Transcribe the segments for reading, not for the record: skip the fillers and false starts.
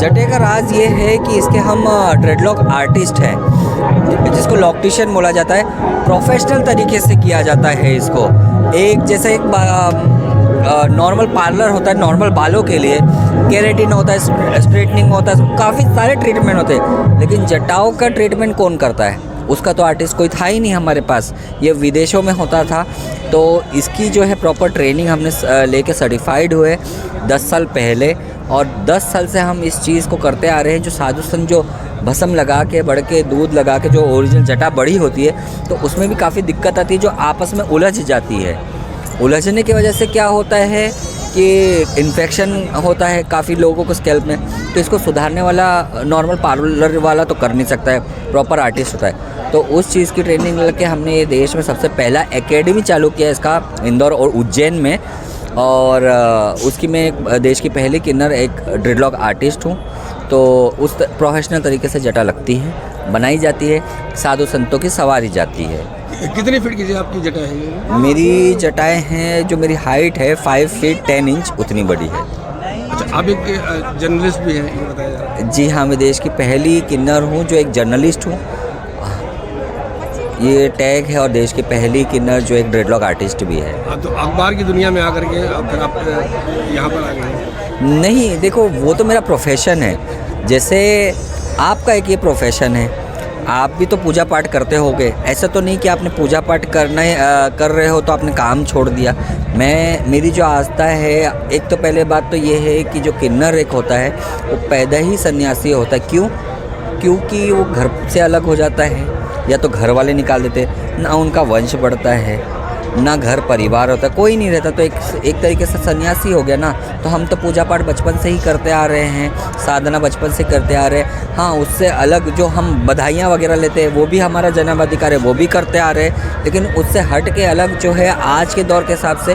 जटे का राज ये है कि इसके हम ड्रेडलॉक आर्टिस्ट हैं, जिसको लॉक्टिशियन बोला जाता है। प्रोफेशनल तरीके से किया जाता है इसको। एक जैसे एक नॉर्मल पार्लर होता है नॉर्मल बालों के लिए, केराटिन होता है, स्ट्रेटनिंग होता है, काफ़ी सारे ट्रीटमेंट होते हैं, लेकिन जटाओं का ट्रीटमेंट कौन करता है? उसका तो आर्टिस्ट कोई था ही नहीं हमारे पास, ये विदेशों में होता था। तो इसकी जो है प्रॉपर ट्रेनिंग हमने लेके सर्टिफाइड हुए 10 साल पहले, और 10 साल से हम इस चीज़ को करते आ रहे हैं। जो साधु संत जो भस्म लगा के बड़ के दूध लगा के जो ओरिजिनल जटा बड़ी होती है, तो उसमें भी काफ़ी दिक्कत आती है, जो आपस में उलझ जाती है। उलझने की वजह से क्या होता है कि इन्फेक्शन होता है काफ़ी लोगों को स्कैल्प में। तो इसको सुधारने वाला नॉर्मल पार्लर वाला तो कर नहीं सकता है, प्रॉपर आर्टिस्ट होता है। तो उस चीज़ की ट्रेनिंग लेके हमने ये देश में सबसे पहला एकेडमी चालू किया इसका, इंदौर और उज्जैन में। और उसकी मैं देश की पहली किन्नर एक ड्रेडलॉक आर्टिस्ट हूँ। तो उस प्रोफेशनल तरीके से जटा लगती है, बनाई जाती है, साधु संतों की सवारी जाती है। कितनी फीट की आपकी जटा है? मेरी जटाएं हैं, जो मेरी हाइट है 5 फीट 10 इंच उतनी बड़ी है। अच्छा, आप एक जर्नलिस्ट भी हैं, ये बताया जा रहा है। जी हाँ, मैं देश की पहली किन्नर हूँ जो एक जर्नलिस्ट हूँ, ये टैग है। और देश की पहली किन्नर जो एक ड्रेडलॉक आर्टिस्ट भी है। तो अखबार की दुनिया में आकर के फिर आप यहाँ पर आ गए? नहीं, देखो वो तो मेरा प्रोफेशन है, जैसे आपका एक ये प्रोफेशन है। आप भी तो पूजा पाठ करते होगे, ऐसा तो नहीं कि आपने पूजा पाठ कर रहे हो तो आपने काम छोड़ दिया। मेरी जो आस्था है, एक तो पहले बात तो ये है कि जो किन्नर एक होता है वो पैदा ही सन्यासी होता है। क्यों? क्योंकि वो घर से अलग हो जाता है, या तो घर वाले निकाल देते, ना उनका वंश बढ़ता है, ना घर परिवार होता, कोई नहीं रहता। तो एक तरीके से सन्यासी हो गया ना। तो हम तो पूजा पाठ बचपन से ही करते आ रहे हैं, साधना बचपन से करते आ रहे हैं। हाँ, उससे अलग जो हम बधाइयाँ वगैरह लेते हैं वो भी हमारा जन्म अधिकार है, वो भी करते आ रहे हैं। लेकिन उससे हट के अलग जो है आज के दौर के हिसाब से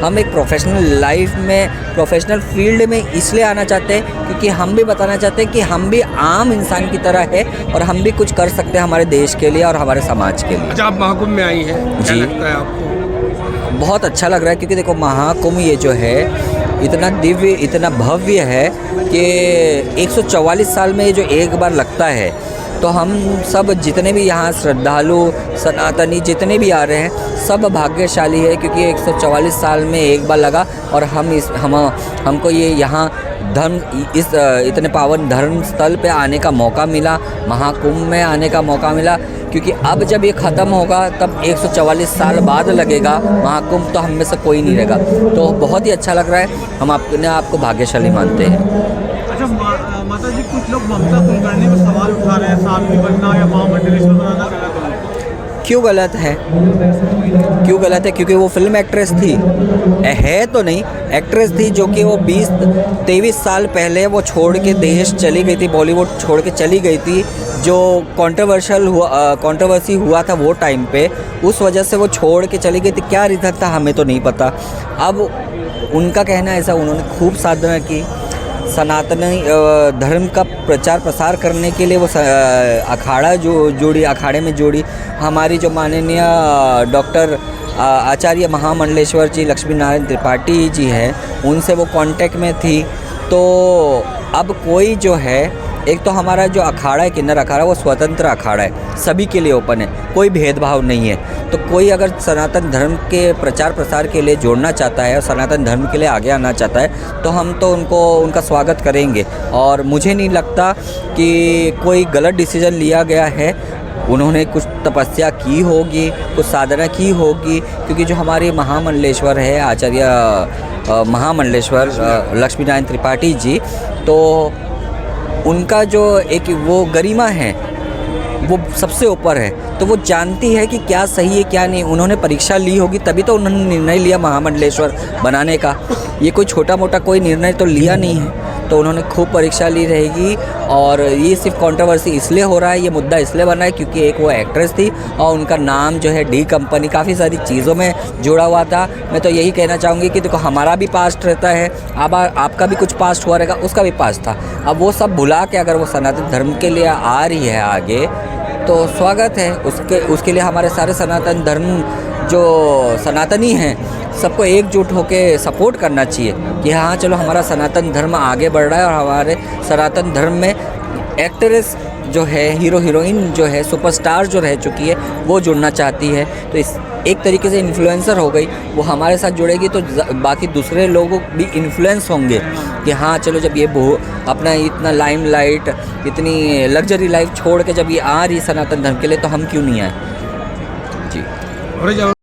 हम एक प्रोफेशनल लाइफ में, प्रोफेशनल फील्ड में इसलिए आना चाहते हैं क्योंकि हम भी बताना चाहते हैं कि हम भी आम इंसान की तरह है और हम भी कुछ कर सकते हैं हमारे देश के लिए और हमारे समाज के लिए। अच्छा, आप महाकुंभ में आई हैं, क्या जी। लगता है आपको? बहुत अच्छा लग रहा है, क्योंकि देखो महाकुंभ ये जो है इतना दिव्य, इतना भव्य है कि 144 साल में ये जो एक बार लगता है, तो हम सब जितने भी यहाँ श्रद्धालु सनातनी जितने भी आ रहे हैं सब भाग्यशाली है, क्योंकि 144 साल में एक बार लगा। और हमको ये यहाँ इतने पावन धर्म स्थल पे आने का मौका मिला, महाकुंभ में आने का मौका मिला। क्योंकि अब जब ये ख़त्म होगा तब 144 साल बाद लगेगा महाकुंभ, तो हम में से कोई नहीं रहेगा। तो बहुत ही अच्छा लग रहा है, हम अपने आप को भाग्यशाली मानते हैं। अच्छा माता जी, कुछ लोग ममता कुलकर्णी पर सवाल उठा रहे हैं, साध्वी बनना या महामंडलेश्वर बनाना गलत है। क्यों गलत है? क्यों गलत है? क्योंकि वो फिल्म एक्ट्रेस थी, है तो नहीं, एक्ट्रेस थी, जो कि वो 20-23 साल पहले वो छोड़ के देश चली गई थी, बॉलीवुड छोड़ के चली गई थी। जो कंट्रोवर्सी हुआ था वो टाइम पे, उस वजह से वो छोड़ के चली गई थी। क्या रीज़न था हमें तो नहीं पता। अब उनका कहना ऐसा, उन्होंने खूब साधना की, सनातनी धर्म का प्रचार प्रसार करने के लिए वो अखाड़ा अखाड़े में जोड़ी। हमारी जो माननीय डॉक्टर आचार्य महामंडलेश्वर जी लक्ष्मी नारायण त्रिपाठी जी हैं, उनसे वो कांटेक्ट में थी। तो अब कोई जो है, एक तो हमारा जो अखाड़ा है, किन्नर अखाड़ा, वो स्वतंत्र अखाड़ा है, सभी के लिए ओपन है, कोई भेदभाव नहीं है। तो कोई अगर सनातन धर्म के प्रचार प्रसार के लिए जोड़ना चाहता है और सनातन धर्म के लिए आगे आना चाहता है, तो हम तो उनका स्वागत करेंगे। और मुझे नहीं लगता कि कोई गलत डिसीजन लिया गया है। उन्होंने कुछ तपस्या की होगी, कुछ साधना की होगी, क्योंकि जो हमारे महामंडलेश्वर है, आचार्य महामंडलेश्वर लक्ष्मी नारायण त्रिपाठी जी, तो उनका जो एक वो गरिमा है वो सबसे ऊपर है। तो वो जानती है कि क्या सही है क्या नहीं। उन्होंने परीक्षा ली होगी, तभी तो उन्होंने निर्णय लिया महामंडलेश्वर बनाने का। ये कोई छोटा मोटा कोई निर्णय तो लिया नहीं है। तो उन्होंने खूब परीक्षा ली रहेगी। और ये सिर्फ कंट्रोवर्सी इसलिए हो रहा है, ये मुद्दा इसलिए बना है क्योंकि एक वो एक्ट्रेस थी और उनका नाम जो है डी कंपनी काफ़ी सारी चीज़ों में जुड़ा हुआ था। मैं तो यही कहना चाहूँगी कि देखो, हमारा भी पास्ट रहता है, अब आपका भी कुछ पास्ट हुआ रहेगा, उसका भी पास्ट था। अब वो सब भुला के अगर वो सनातन धर्म के लिए आ रही है आगे, तो स्वागत है उसके लिए हमारे सारे सनातन धर्म जो सनातनी हैं सबको एकजुट होकर सपोर्ट करना चाहिए कि हाँ चलो हमारा सनातन धर्म आगे बढ़ रहा है और हमारे सनातन धर्म में एक्ट्रेस जो है हीरो हीरोइन जो है सुपरस्टार जो रह चुकी है वो जुड़ना चाहती है, तो इस एक तरीके से इन्फ्लुएंसर हो गई, वो हमारे साथ जुड़ेगी तो बाकी दूसरे लोगों भी इन्फ्लुएंस होंगे कि हाँ चलो जब ये अपना इतना लाइमलाइट इतनी लग्जरी लाइफ छोड़ के जब ये आ रही सनातन धर्म के लिए तो हम क्यों नहीं आए। जी। और